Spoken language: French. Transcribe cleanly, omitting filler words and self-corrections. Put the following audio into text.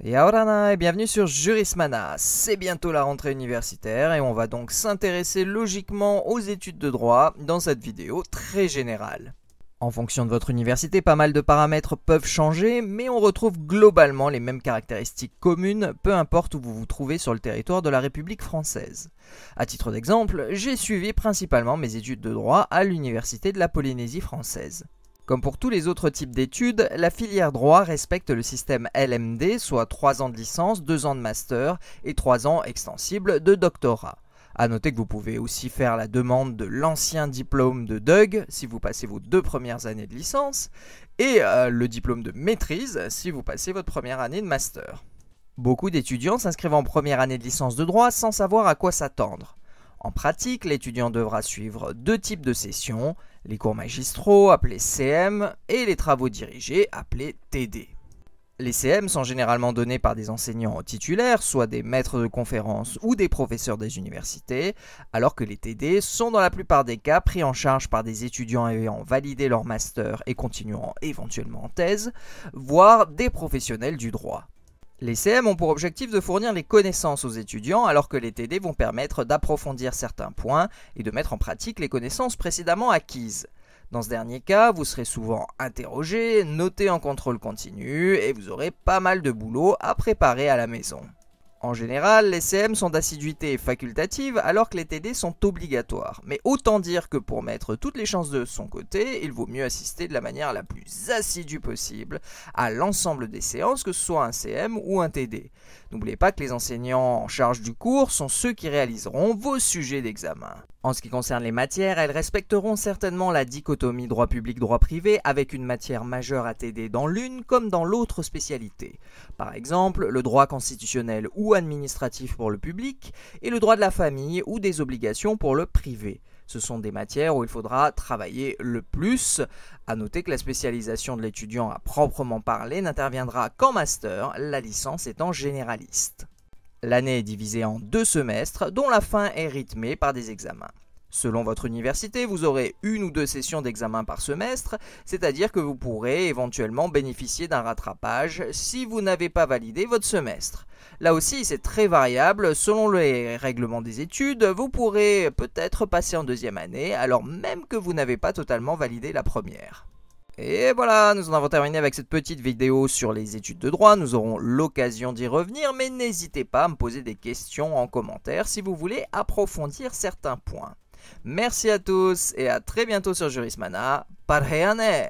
Yaorana et bienvenue sur Jurismana. C'est bientôt la rentrée universitaire et on va donc s'intéresser logiquement aux études de droit dans cette vidéo très générale. En fonction de votre université, pas mal de paramètres peuvent changer, mais on retrouve globalement les mêmes caractéristiques communes, peu importe où vous vous trouvez sur le territoire de la République française. À titre d'exemple, j'ai suivi principalement mes études de droit à l'université de la Polynésie française. Comme pour tous les autres types d'études, la filière droit respecte le système LMD, soit 3 ans de licence, 2 ans de master et 3 ans extensibles de doctorat. A noter que vous pouvez aussi faire la demande de l'ancien diplôme de DUG si vous passez vos 2 premières années de licence, et le diplôme de maîtrise si vous passez votre première année de master. Beaucoup d'étudiants s'inscrivent en première année de licence de droit sans savoir à quoi s'attendre. En pratique, l'étudiant devra suivre 2 types de sessions, les cours magistraux appelés CM et les travaux dirigés appelés TD. Les CM sont généralement donnés par des enseignants titulaires, soit des maîtres de conférences ou des professeurs des universités, alors que les TD sont dans la plupart des cas pris en charge par des étudiants ayant validé leur master et continuant éventuellement en thèse, voire des professionnels du droit. Les CM ont pour objectif de fournir les connaissances aux étudiants alors que les TD vont permettre d'approfondir certains points et de mettre en pratique les connaissances précédemment acquises. Dans ce dernier cas, vous serez souvent interrogé, noté en contrôle continu et vous aurez pas mal de boulot à préparer à la maison. En général, les CM sont d'assiduité facultative alors que les TD sont obligatoires. Mais autant dire que pour mettre toutes les chances de son côté, il vaut mieux assister de la manière la plus assidue possible à l'ensemble des séances, que ce soit un CM ou un TD. N'oubliez pas que les enseignants en charge du cours sont ceux qui réaliseront vos sujets d'examen. En ce qui concerne les matières, elles respecteront certainement la dichotomie droit public-droit privé avec une matière majeure à TD dans l'une comme dans l'autre spécialité. Par exemple, le droit constitutionnel ou administratif pour le public et le droit de la famille ou des obligations pour le privé. Ce sont des matières où il faudra travailler le plus. A noter que la spécialisation de l'étudiant à proprement parler n'interviendra qu'en master, la licence étant généraliste. L'année est divisée en 2 semestres, dont la fin est rythmée par des examens. Selon votre université, vous aurez 1 ou 2 sessions d'examen par semestre, c'est-à-dire que vous pourrez éventuellement bénéficier d'un rattrapage si vous n'avez pas validé votre semestre. Là aussi, c'est très variable, selon les règlements des études, vous pourrez peut-être passer en 2e année, alors même que vous n'avez pas totalement validé la première. Et voilà, nous en avons terminé avec cette petite vidéo sur les études de droit. Nous aurons l'occasion d'y revenir, mais n'hésitez pas à me poser des questions en commentaire si vous voulez approfondir certains points. Merci à tous et à très bientôt sur Jurismana. Parhayane!